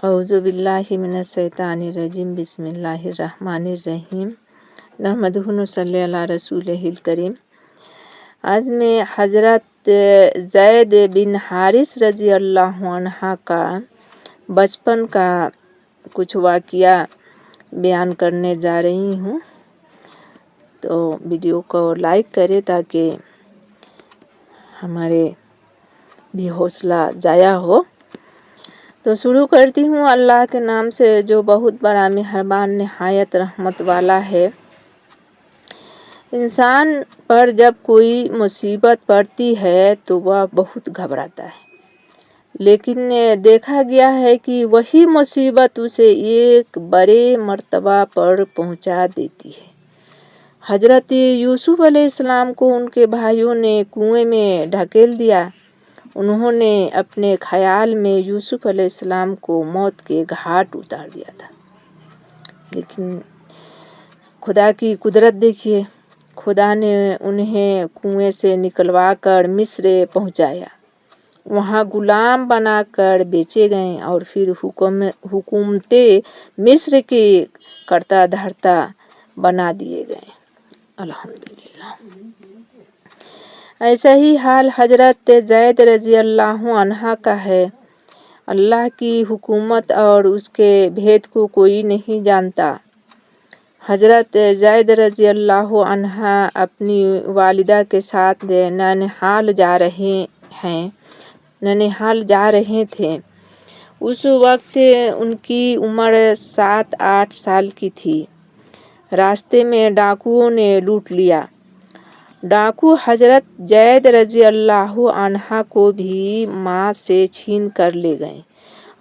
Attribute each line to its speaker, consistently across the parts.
Speaker 1: औज़ु बिल्लाहि मिनश्शैतानिर्रजीम बिस्मिल्लाहिर्रहमानिर्रहीम नहमदुहु नसल्ली अला रसूलिहिल करीम। आज मैं हज़रत ज़ैद बिन हारिस रज़ी अल्लाह अन्हा का बचपन का कुछ वाक़या बयान करने जा रही हूँ। तो वीडियो को लाइक करें ताकि हमारे भी हौसला ज़ाया हो। तो शुरू करती हूँ अल्लाह के नाम से जो बहुत बड़ा मेहरबान निहायत रहमत वाला है। इंसान पर जब कोई मुसीबत पड़ती है तो वह बहुत घबराता है, लेकिन देखा गया है कि वही मुसीबत उसे एक बड़े मर्तबा पर पहुंचा देती है। हजरत यूसुफ अलैहिस्सलाम को उनके भाइयों ने कुएं में ढकेल दिया। उन्होंने अपने ख्याल में यूसुफ अलैहिस्सलाम को मौत के घाट उतार दिया था, लेकिन खुदा की कुदरत देखिए, खुदा ने उन्हें कुएं से निकलवा कर मिस्र पहुंचाया। वहां गुलाम बनाकर बेचे गए और फिर हुकूमते मिस्र के कर्ता धर्ता बना दिए गए। अल्हम्दुलिल्लाह। ऐसा ही हाल हजरत ज़ैद रज़ी अल्लाह अन्हा का है। अल्लाह की हुकूमत और उसके भेद को कोई नहीं जानता। हजरत ज़ैद रज़ी अल्लाह अन्हा अपनी वालिदा के साथ ननिहाल जा रहे थे। उस वक्त उनकी उम्र 7-8 साल की थी। रास्ते में डाकुओं ने लूट लिया। डाकू हजरत ज़ैद रज़ी अल्लाह अन्हा को भी माँ से छीन कर ले गए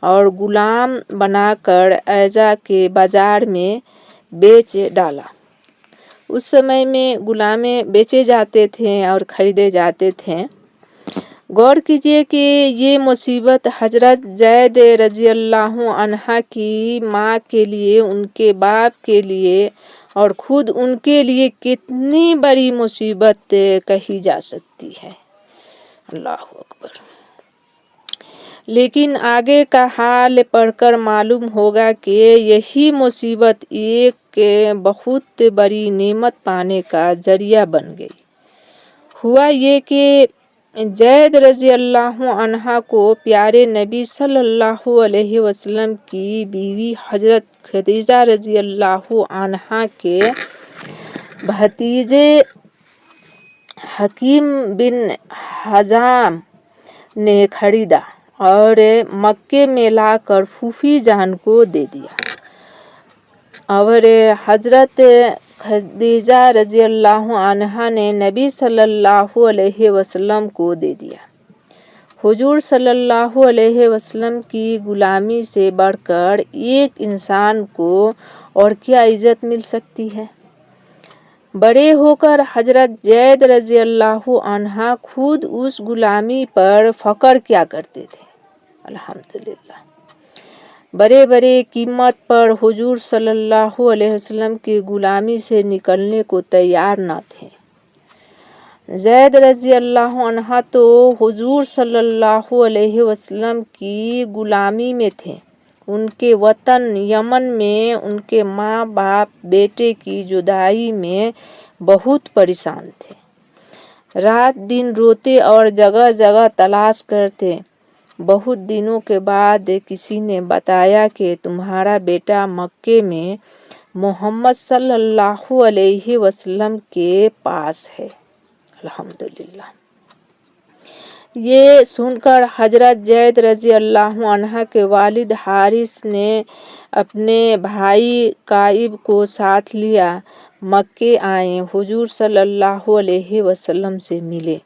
Speaker 1: और गुलाम बनाकर ऐजा के बाजार में बेच डाला। उस समय में गुलामे बेचे जाते थे और खरीदे जाते थे। गौर कीजिए कि ये मुसीबत हजरत ज़ैद रज़ी अल्लाह अन्हा की माँ के लिए, उनके बाप के लिए और खुद उनके लिए कितनी बड़ी मुसीबत कही जा सकती है। अल्लाह अकबर। लेकिन आगे का हाल पढ़कर मालूम होगा कि यही मुसीबत एक बहुत बड़ी नेमत पाने का जरिया बन गई। हुआ ये कि ज़ैद रज़ी अल्लाह अन्हा को प्यारे नबी सल्लल्लाहु अलैहि वसल्लम की बीवी हजरत खदीजा रज़ी अल्लाह अन्हा के भतीजे हकीम बिन हजाम ने खरीदा और मक्के में लाकर फूफी जान को दे दिया और हजरत खदीजा रज़ी अल्लाह अन्हा ने नबी सल्लल्लाहु अलैहि वसल्लम को दे दिया। हुजूर सल्लल्लाहु अलैहि वसल्लम की गुलामी से बढ़कर एक इंसान को और क्या इज्जत मिल सकती है। बड़े होकर हजरत ज़ैद रज़ी अल्लाह अन्हा खुद उस गुलामी पर फख्र क्या करते थे। अल्हम्दुलिल्लाह। बड़े बड़े कीमत पर हुजूर सल्लल्लाहु अलैहि वसल्लम की गुलामी से निकलने को तैयार न थे। ज़ैद रज़ी अल्लाह अन्हा तो हुजूर सल्लल्लाहु अलैहि वसल्लम की गुलामी में थे। उनके वतन यमन में उनके माँ बाप बेटे की जुदाई में बहुत परेशान थे। रात दिन रोते और जगह जगह तलाश करते। बहुत दिनों के बाद किसी ने बताया कि तुम्हारा बेटा मक्के में मोहम्मद सल्लल्लाहु अलैहि वसल्लम के पास है। अल्हम्दुलिल्लाह। ये सुनकर हजरत ज़ैद रज़ी अल्लाह अन्हा के वालिद हारिस ने अपने भाई काइब को साथ लिया। मक्के आए, हुजूर सल्लल्लाहु अलैहि वसल्लम से मिले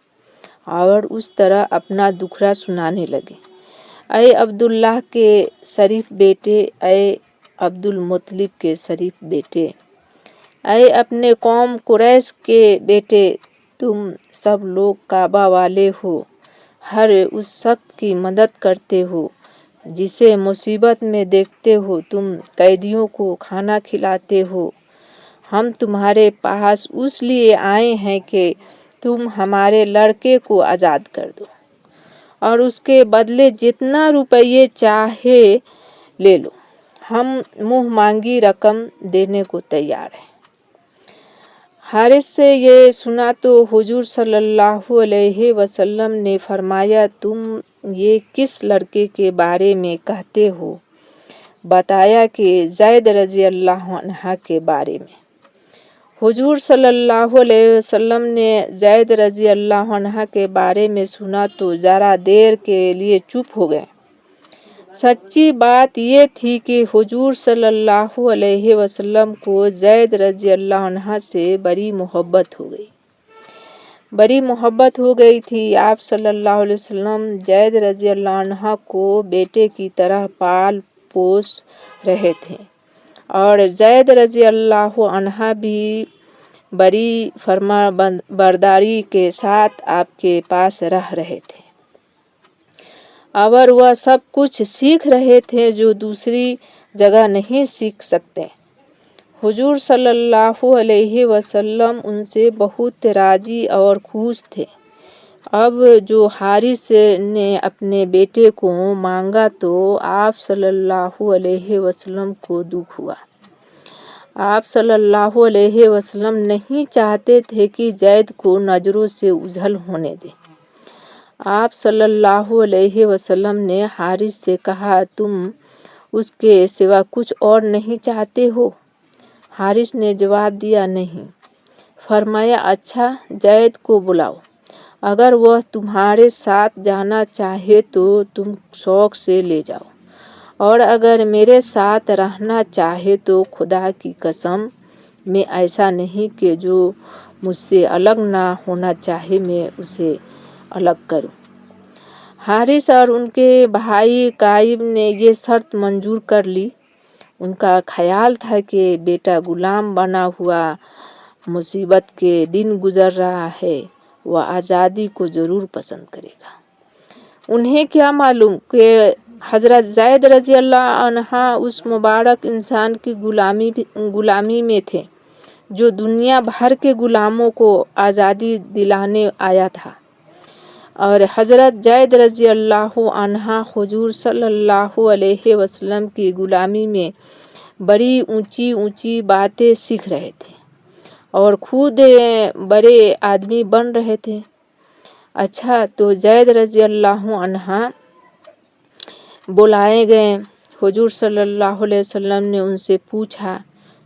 Speaker 1: और उस तरह अपना दुखड़ा सुनाने लगे। ऐ अब्दुल्लाह के शरीफ बेटे, ऐ अब्दुल मुत्तलिब के शरीफ बेटे, ऐ अपने कौम कुरैश के बेटे, तुम सब लोग काबा वाले हो, हर उस शख्स की मदद करते हो जिसे मुसीबत में देखते हो, तुम कैदियों को खाना खिलाते हो। हम तुम्हारे पास उस लिए आए हैं कि तुम हमारे लड़के को आज़ाद कर दो और उसके बदले जितना रुपये चाहे ले लो, हम मुँह मांगी रकम देने को तैयार हैं। हारिस से ये सुना तो हुजूर सल्लल्लाहु अलैहि वसल्लम ने फरमाया, तुम ये किस लड़के के बारे में कहते हो? बताया कि ज़ैद रज़ी अल्लाह अन्हा के बारे में। हुजूर सल्लल्लाहु अलैहि वसल्लम ने ज़ैद रज़ी अल्लाह अन्हा के बारे में सुना तो ज़रा देर के लिए चुप हो गए। सच्ची बात ये थी कि हुजूर सल्लल्लाहु अलैहि वसल्लम को ज़ैद रज़ी अल्लाह अन्हा से बड़ी मोहब्बत हो गई थी। आप सल्लल्लाहु अलैहि वसल्लम ज़ैद रज़ी अल्लाह अन्हा को बेटे की तरह पाल पोस रहे थे और ज़ैद रज़ी अल्लाह अन्हा भी बड़ी फरमाबरदारी के साथ आपके पास रह रहे थे और वह सब कुछ सीख रहे थे जो दूसरी जगह नहीं सीख सकते। हुजूर सल्लल्लाहु अलैहि वसल्लम उनसे बहुत राजी और खुश थे। अब जो हारिस ने अपने बेटे को मांगा तो आप सल्लल्लाहु अलैहि वसल्लम को दुख हुआ। आप सल्लल्लाहु अलैहि वसल्लम नहीं चाहते थे कि ज़ैद को नज़रों से उझल होने दे। आप सल्लल्लाहु अलैहि वसल्लम ने हारिस से कहा, तुम उसके सिवा कुछ और नहीं चाहते हो? हारिस ने जवाब दिया, नहीं। फरमाया, अच्छा, ज़ैद को बुलाओ। अगर वह तुम्हारे साथ जाना चाहे तो तुम शौक से ले जाओ, और अगर मेरे साथ रहना चाहे तो खुदा की कसम मैं ऐसा नहीं कि जो मुझसे अलग ना होना चाहे मैं उसे अलग करूं। हारिस और उनके भाई काइब ने ये शर्त मंजूर कर ली। उनका ख्याल था कि बेटा गुलाम बना हुआ मुसीबत के दिन गुजर रहा है, वह आज़ादी को ज़रूर पसंद करेगा। उन्हें क्या मालूम कि हज़रत ज़ैद रज़ी अल्लाह अन्हा उस मुबारक इंसान की गुलामी में थे जो दुनिया भर के गुलामों को आज़ादी दिलाने आया था, और हज़रत ज़ैद रज़ी अल्लाह अन्हा हुजूर सल्लल्लाहु अलैहि वसल्लम की गुलामी में बड़ी ऊंची ऊंची बातें सीख रहे थे और खुद बड़े आदमी बन रहे थे। अच्छा, तो ज़ैद रज़ी अल्लाह अन्हा बुलाए गए। हुजूर सल्लल्लाहु अलैहि वसल्लम ने उनसे पूछा,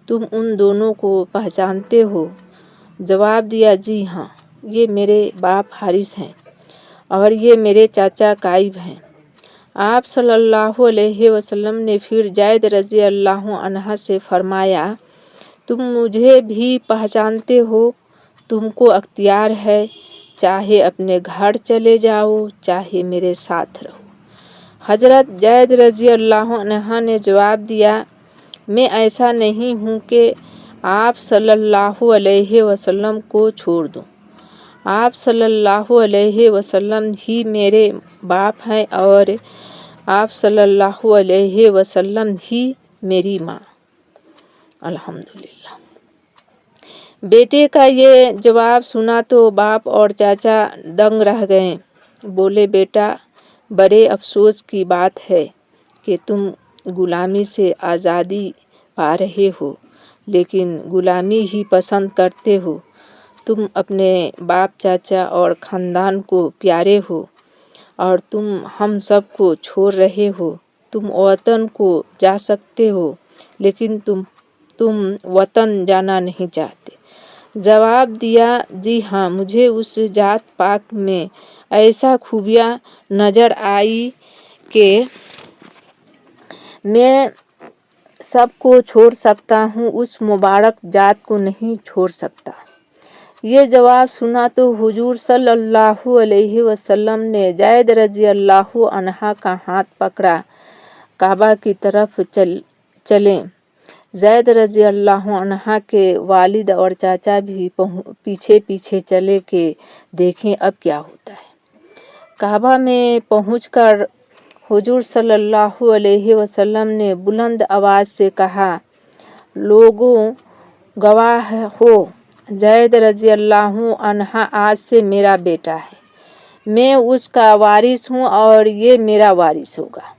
Speaker 1: तुम उन दोनों को पहचानते हो? जवाब दिया, जी हाँ, ये मेरे बाप हारिस हैं और ये मेरे चाचा काइब हैं। आप सल्लल्लाहु अलैहि वसल्लम ने फिर ज़ैद रज़ी अल्लाह अन्हा से फरमाया, तुम मुझे भी पहचानते हो? तुमको अख्तियार है, चाहे अपने घर चले जाओ, चाहे मेरे साथ रहो। हज़रत ज़ैद रज़ी अल्लाह अन्हा ने जवाब दिया, मैं ऐसा नहीं हूँ कि आप सल्लल्लाहु अलैहि वसल्लम को छोड़ दूँ। आप सल्लल्लाहु अलैहि वसल्लम ही मेरे बाप हैं और आप सल्लल्लाहु अलैहि वसल्लम ही मेरी माँ। अल्हम्दुलिल्लाह। बेटे का ये जवाब सुना तो बाप और चाचा दंग रह गए। बोले, बेटा, बड़े अफसोस की बात है कि तुम गुलामी से आज़ादी पा रहे हो, लेकिन गुलामी ही पसंद करते हो। तुम अपने बाप, चाचा और ख़ानदान को प्यारे हो और तुम हम सब को छोड़ रहे हो। तुम वतन को जा सकते हो, लेकिन तुम वतन जाना नहीं चाहते। जवाब दिया, जी हाँ, मुझे उस जात पाक में ऐसा खूबियाँ नज़र आई कि मैं सबको छोड़ सकता हूँ, उस मुबारक जात को नहीं छोड़ सकता। ये जवाब सुना तो हुजूर सल्लल्लाहु अलैहि वसल्लम ने ज़ैद रज़ी अल्लाह अन्हा का हाथ पकड़ा, काबा की तरफ चले। ज़ैद रज़ी अल्लाह अन्हा के वालिद और चाचा भी पीछे पीछे चले कि देखें अब क्या होता है। काबा में पहुंचकर हुजूर सल्लल्लाहु अलैहि वसल्लम ने बुलंद आवाज़ से कहा, लोगों, गवाह हो, ज़ैद रज़ी अल्लाह अन्हा आज से मेरा बेटा है। मैं उसका वारिस हूँ और ये मेरा वारिस होगा।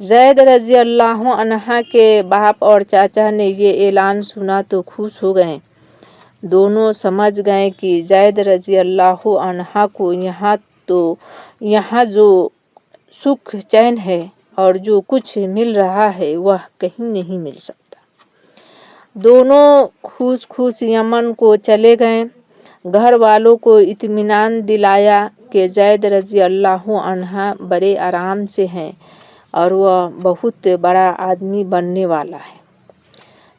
Speaker 1: ज़ैद रज़ी अल्लाह अन्हा के बाप और चाचा ने ये ऐलान सुना तो खुश हो गए। दोनों समझ गए कि ज़ैद रज़ी अल्लाह अन्हा को यहाँ जो सुख चैन है और जो कुछ मिल रहा है वह कहीं नहीं मिल सकता। दोनों खुश खुश यमन को चले गए। घर वालों को इत्मीनान दिलाया कि ज़ैद रज़ी अल्लाह अन्हा बड़े आराम से हैं और वह बहुत बड़ा आदमी बनने वाला है।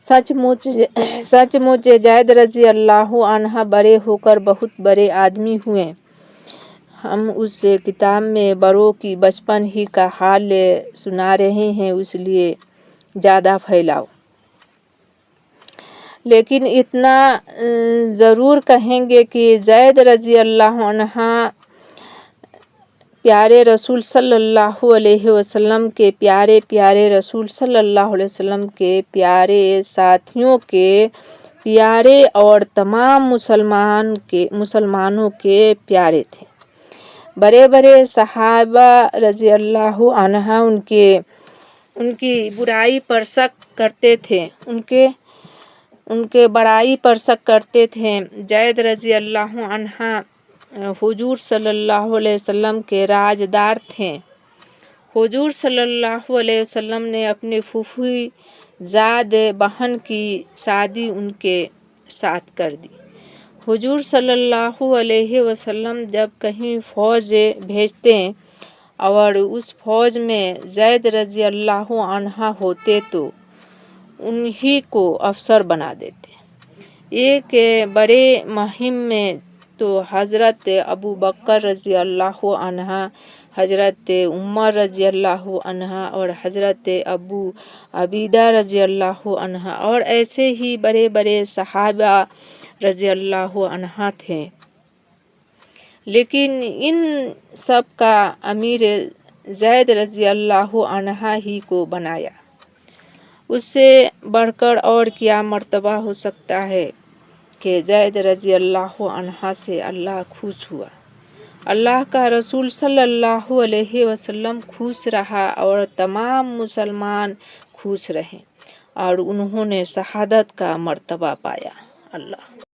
Speaker 1: सचमुच ज़ैद रज़ी अल्लाह अन्हा बड़े होकर बहुत बड़े आदमी हुए। हम उस किताब में बड़ों की बचपन ही का हाल सुना रहे हैं, इसलिए ज़्यादा फैलाओ। लेकिन इतना ज़रूर कहेंगे कि ज़ैद रज़ी अल्लाह अन्हा प्यारे रसूल सल्लल्लाहु अलैहि वसल्लम के प्यारे रसूल सल्लल्लाहु अलैहि वसल्लम के प्यारे साथियों के प्यारे और तमाम मुसलमानों के प्यारे थे। बड़े बड़े सहाबा रज़ी अल्लाह अन्हा उनकी बुराई पर शक करते थे, उनके बड़ाई पर शक करते थे। ज़ैद रज़ी अल्लाह अन्हा हुजूर सल्लल्लाहु अलैहि वसल्लम के राजदार थे। हुजूर सल्लल्लाहु अलैहि वसल्लम ने अपने फूफीजाद बहन की शादी उनके साथ कर दी। हुजूर सल्लल्लाहु अलैहि वसल्लम जब कहीं फ़ौज भेजते और उस फ़ौज में ज़ैद रज़ी अल्लाह अन्हा होते तो उन्हीं को अफसर बना देते। एक बड़े मुहिम में तो हज़रत अबू बकर रज़ी अल्लाह अन्हा, हज़रत उमर रज़ी अल्लाह अन्हा और हज़रत अबू अबीदा रज़ी अल्लाह अन्हा और ऐसे ही बड़े बड़े सहाबा रज़ी अल्लाह अन्हा थे। लेकिन इन सब का अमीर ज़ैद रज़ी अल्लाह अन्हा ही को बनाया। उससे बढ़कर और क्या मर्तबा हो सकता है कि ज़ैद रज़ी अल्लाह अन्हा से अल्लाह खुश हुआ। अल्लाह का रसूल सल्लल्लाहु अलैहि वसल्लम खुश रहा और तमाम मुसलमान खुश रहे और उन्होंने शहादत का मर्तबा पाया। अल्लाह